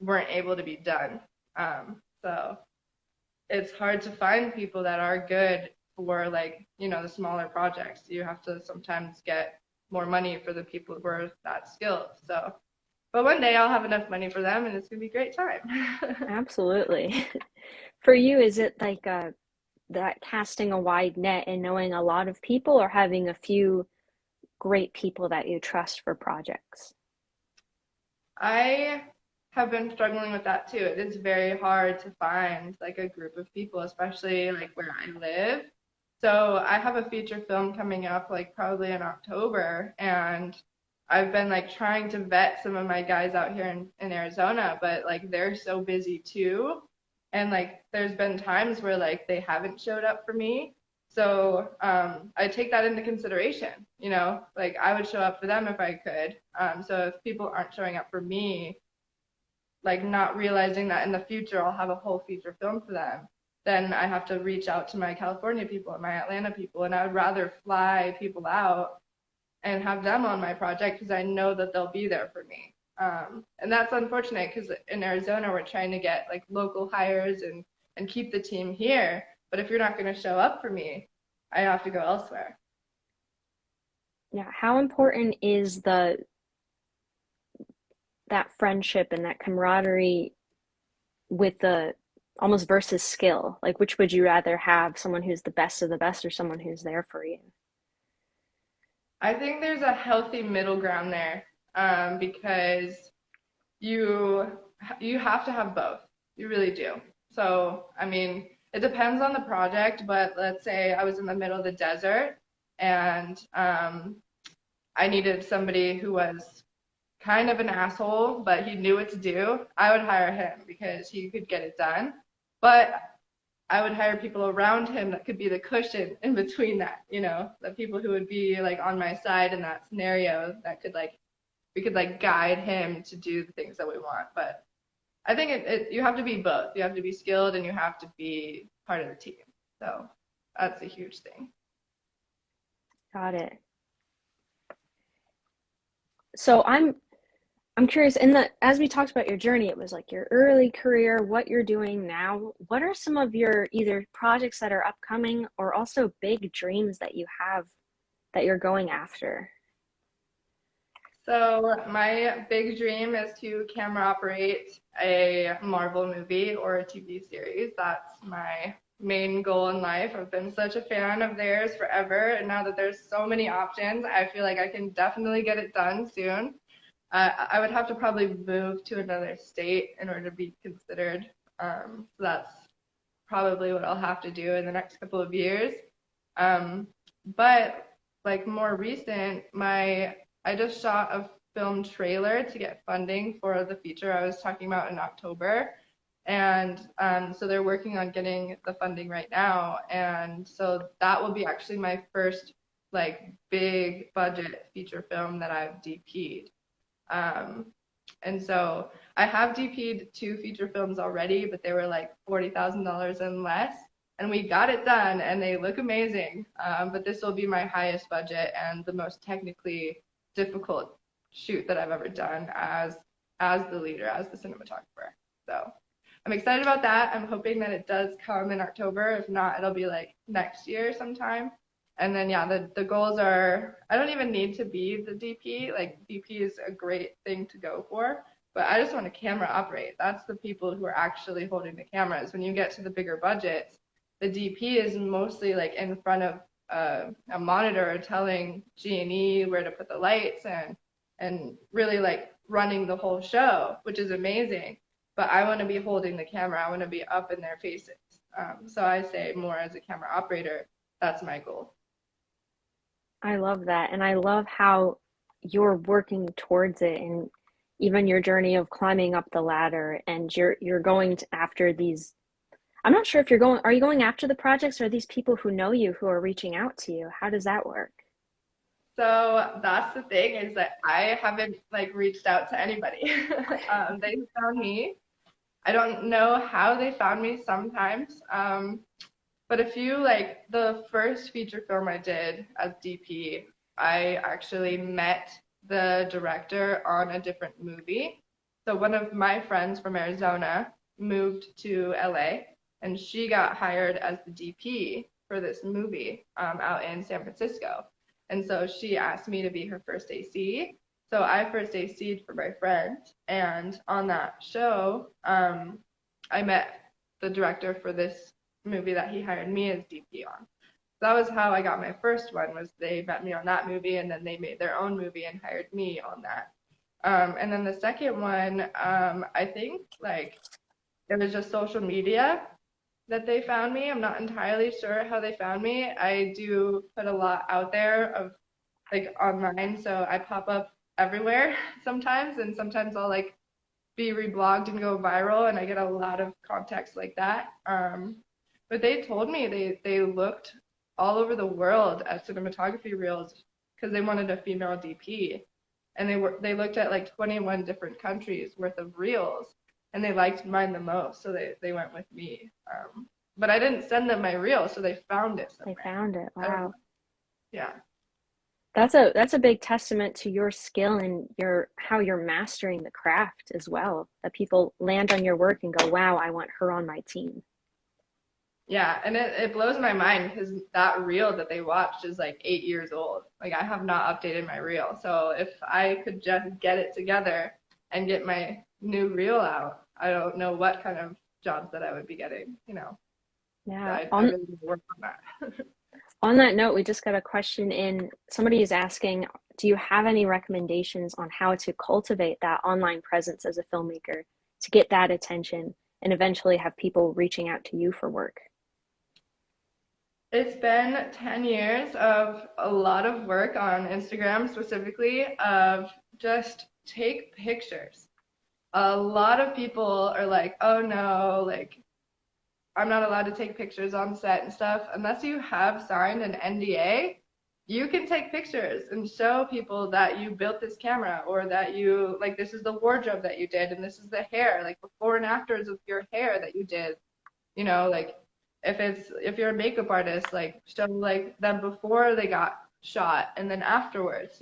weren't able to be done. So it's hard to find people that are good for like, the smaller projects. You have to sometimes get more money for the people who are that skilled. So, but one day I'll have enough money for them and it's gonna be a great time. Absolutely. For you, is it like that casting a wide net and knowing a lot of people, or having a few great people that you trust for projects? I have been struggling with that too. It is very hard to find like a group of people, especially like where I live. So I have a feature film coming up like probably in October, and I've been like trying to vet some of my guys out here in Arizona, but like they're so busy too. And like there's been times where like they haven't showed up for me. So I take that into consideration, like I would show up for them if I could. So if people aren't showing up for me, like not realizing that in the future I'll have a whole feature film for them, then I have to reach out to my California people and my Atlanta people, and I would rather fly people out and have them on my project because I know that they'll be there for me. And that's unfortunate because in Arizona we're trying to get like local hires and keep the team here. But if you're not going to show up for me, I have to go elsewhere. Yeah, how important is the that friendship and that camaraderie with the almost versus skill? Like, which would you rather have, someone who's the best of the best or someone who's there for you? I think there's a healthy middle ground there, because you you have to have both. You really do. So, I mean, it depends on the project, but let's say I was in the middle of the desert and I needed somebody who was kind of an asshole, but he knew what to do. I would hire him because he could get it done. But I would hire people around him that could be the cushion in between that, the people who would be like on my side in that scenario that could like we could like guide him to do the things that we want. But I think you have to be both. You have to be skilled and you have to be part of the team. So that's a huge thing. Got it. So I'm curious, in the as we talked about your journey, it was like your early career, what you're doing now. What are some of your either projects that are upcoming or also big dreams that you have that you're going after? So my big dream is to camera operate a Marvel movie or a TV series. That's my main goal in life. I've been such a fan of theirs forever, and now that there's so many options, I feel like I can definitely get it done soon. I would have to probably move to another state in order to be considered. So that's probably what I'll have to do in the next couple of years. Um, but like more recent, I just shot a film trailer to get funding for the feature I was talking about in October. And so they're working on getting the funding right now. And so that will be actually my first like big budget feature film that I've DP'd. Um, and so I have DP'd two feature films already, but they were like $40,000 and less. And we got it done and they look amazing. But this will be my highest budget and the most technically difficult shoot that I've ever done as the leader, as the cinematographer. So I'm excited about that. I'm hoping that it does come in October. If not, it'll be like next year sometime. And then yeah, the goals are I don't even need to be the DP. Like DP is a great thing to go for, but I just want to camera operate. That's the people who are actually holding the cameras. When you get to the bigger budgets, the DP is mostly like in front of a monitor telling G&E where to put the lights and really like running the whole show, which is amazing. But I want to be holding the camera. I want to be up in their faces. So I say more as a camera operator, that's my goal. I love that. And I love how you're working towards it and even your journey of climbing up the ladder and you're going after these. I'm not sure if are you going after the projects or are these people who know you who are reaching out to you? How does that work? So that's the thing is that I haven't like reached out to anybody. They found me. I don't know how they found me sometimes. But if you like the first feature film I did as DP, I actually met the director on a different movie. So one of my friends from Arizona moved to LA and she got hired as the DP for this movie out in San Francisco. And so she asked me to be her first AC. So I first AC'd for my friend. And on that show, I met the director for this movie that he hired me as DP on. So that was how I got my first one was they met me on that movie and then they made their own movie and hired me on that. And then the second one, I think like it was just social media that they found me. I'm not entirely sure how they found me. I do put a lot out there of like online, so I pop up everywhere sometimes, and sometimes I'll like be reblogged and go viral, and I get a lot of contacts like that. But they told me they looked all over the world at cinematography reels because they wanted a female DP, and they looked at like 21 different countries worth of reels, and they liked mine the most, so they went with me. But I didn't send them my reel, so they found it They somewhere. found it. I don't know. Wow. Yeah. That's a big testament to your skill and your how you're mastering the craft as well. That people land on your work and go, "Wow, I want her on my team." Yeah, and it blows my mind because that reel that they watched is like 8 years old. Like I have not updated my reel. So if I could just get it together and get my new reel out, I don't know what kind of jobs that I would be getting. So Yeah. I really need to work on that. On that note, we just got a question in. Somebody is asking, do you have any recommendations on how to cultivate that online presence as a filmmaker to get that attention and eventually have people reaching out to you for work? It's been 10 years of a lot of work on Instagram specifically of just take pictures. A lot of people are like, oh no, like I'm not allowed to take pictures on set and stuff. Unless you have signed an NDA, you can take pictures and show people that you built this camera or that you, like, this is the wardrobe that you did and this is the hair, like before and afters of your hair that you did. Like if you're a makeup artist, like show like them before they got shot and then afterwards.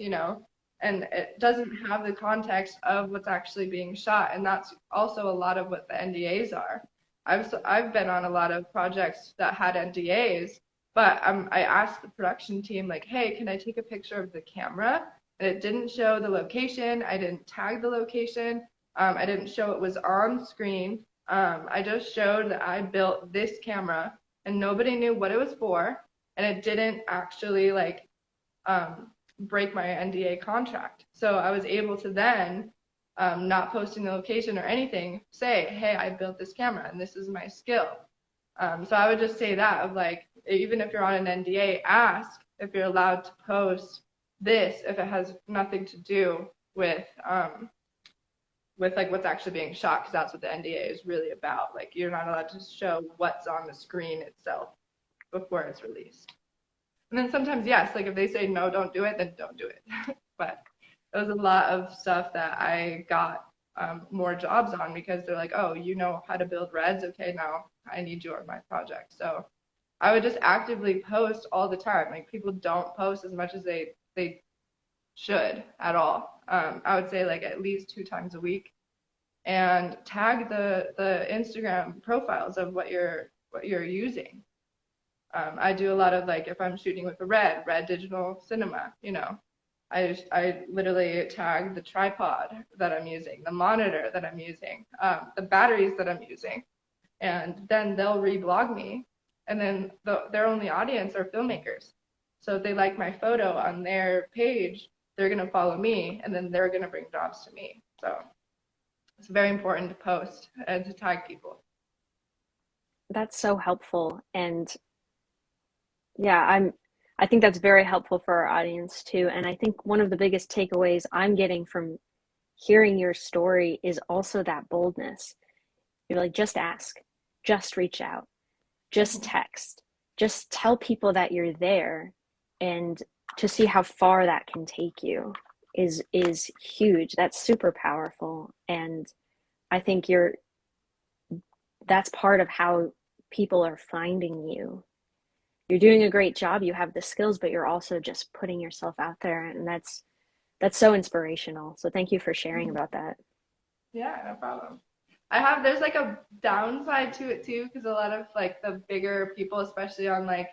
And it doesn't have the context of what's actually being shot, and that's also a lot of what the NDAs are. I've been on a lot of projects that had NDAs, but I asked the production team like, hey, can I take a picture of the camera? And it didn't show the location. I didn't tag the location. I didn't show it was on screen. I just showed that I built this camera and nobody knew what it was for, and it didn't actually like break my NDA contract. So I was able to then, not posting the location or anything, say, hey, I built this camera and this is my skill. So I would just say that of like, even if you're on an NDA, ask if you're allowed to post this if it has nothing to do with like what's actually being shot, because that's what the NDA is really about. Like you're not allowed to show what's on the screen itself before it's released. And then sometimes, yes, like if they say no, don't do it, then don't do it. But it was a lot of stuff that I got more jobs on because they're like, oh, you know how to build reds? Okay, now I need you on my project. So I would just actively post all the time. Like people don't post as much as they should at all. I would say like at least 2 times a week, and tag the Instagram profiles of what you're using. I do a lot of like if I'm shooting with a red digital cinema, I literally tag the tripod that I'm using, the monitor that I'm using, the batteries that I'm using, and then they'll reblog me, and then their only audience are filmmakers. So if they like my photo on their page, they're gonna follow me, and then they're gonna bring jobs to me. So it's very important to post and to tag people. That's so helpful. And yeah, I think that's very helpful for our audience too. And I think one of the biggest takeaways I'm getting from hearing your story is also that boldness. You're like, just ask, just reach out, just Mhm. text, just tell people that you're there, and to see how far that can take you is huge. That's super powerful. And I think that's part of how people are finding you. You're doing a great job, you have the skills, but you're also just putting yourself out there, and that's so inspirational. So thank you for sharing about that. Yeah, no problem. There's like a downside to it too, because a lot of like the bigger people, especially on like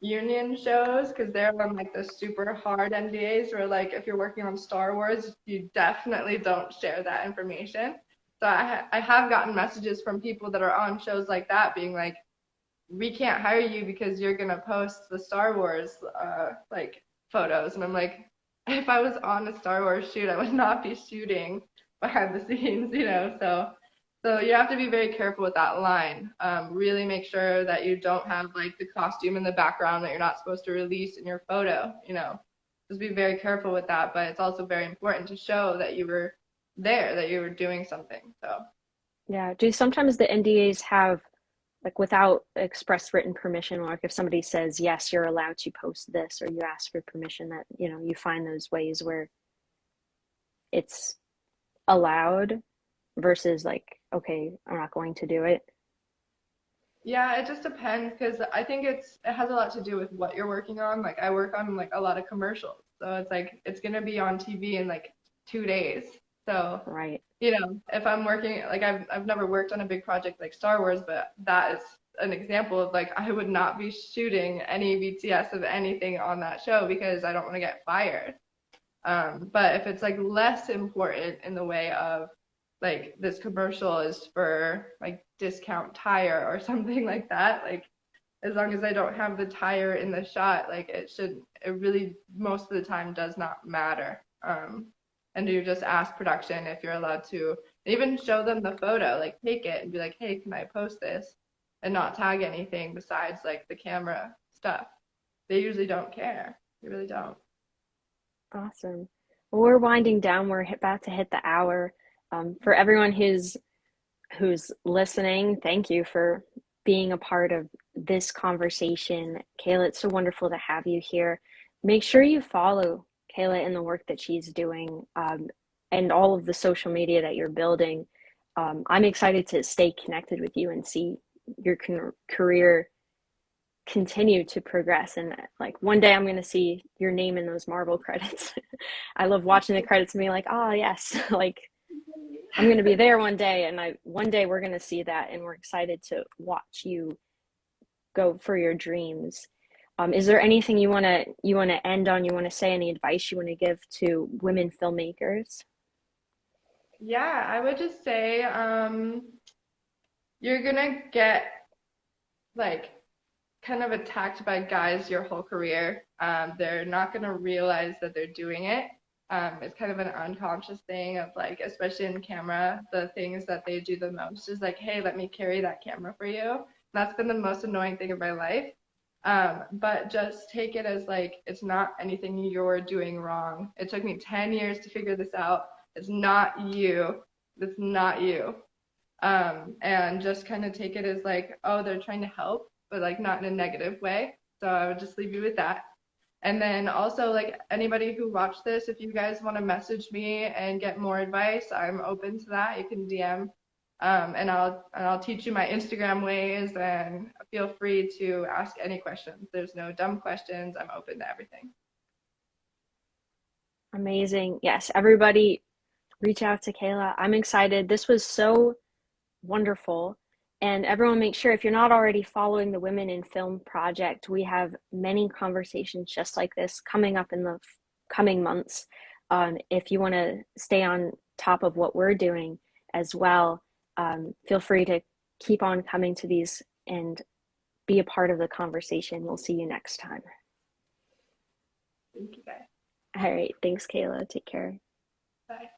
union shows, because they're on like the super hard NDAs, where like if you're working on Star Wars, you definitely don't share that information. So I have gotten messages from people that are on shows like that being like, we can't hire you because you're gonna post the Star Wars like photos, and I'm like, if I was on a Star Wars shoot, I would not be shooting behind the scenes. So you have to be very careful with that line. Really make sure that you don't have like the costume in the background that you're not supposed to release in your photo. Just be very careful with that, but it's also very important to show that you were there, that you were doing something. So Yeah. Do sometimes the NDAs have, like, without express written permission, like if somebody says, yes, you're allowed to post this, or you ask for permission, that, you find those ways where it's allowed versus like, okay, I'm not going to do it. yeah, it just depends because I think it has a lot to do with what you're working on. Like I work on like a lot of commercials, so it's like it's gonna be on TV in like 2 days. So, Right. if I'm working like I've never worked on a big project like Star Wars, but that is an example of like I would not be shooting any BTS of anything on that show because I don't want to get fired. But if it's like less important in the way of like this commercial is for like discount tire or something like that, like as long as I don't have the tire in the shot, like it really most of the time does not matter. And you just ask production if you're allowed to even show them the photo, like take it and be like, hey, can I post this? And not tag anything besides like the camera stuff. They usually don't care. They really don't. Awesome. Well, we're winding down. We're about to hit the hour. For everyone who's listening, thank you for being a part of this conversation. Kayla, it's so wonderful to have you here. Make sure you follow Kayla in the work that she's doing, and all of the social media that you're building. I'm excited to stay connected with you and see your career continue to progress. And like one day I'm going to see your name in those Marvel credits. I love watching the credits and being like, oh, yes, like I'm going to be there one day. And one day we're going to see that. And we're excited to watch you go for your dreams. Is there anything you want to end on? You want to say any advice you want to give to women filmmakers? Yeah, I would just say you're gonna get like kind of attacked by guys your whole career. They're not gonna realize that they're doing it. It's kind of an unconscious thing of like, especially in camera, the things that they do the most is like, hey, let me carry that camera for you. And that's been the most annoying thing of my life. But just take it as like, it's not anything you're doing wrong. It took me 10 years to figure this out. It's not you. It's not you. And just kind of take it as like, oh, they're trying to help, but like not in a negative way. So I would just leave you with that. And then also like anybody who watched this, if you guys want to message me and get more advice, I'm open to that. You can DM, and I'll teach you my Instagram ways, and feel free to ask any questions. There's no dumb questions. I'm open to everything. Amazing. Yes, everybody reach out to Kayla. I'm excited. This was so wonderful. And everyone make sure if you're not already following the Women in Film Project, we have many conversations just like this coming up in the coming months. If you want to stay on top of what we're doing as well, feel free to keep on coming to these and be a part of the conversation. We'll see you next time. Thank you guys. All right. Thanks, Kayla. Take care. Bye.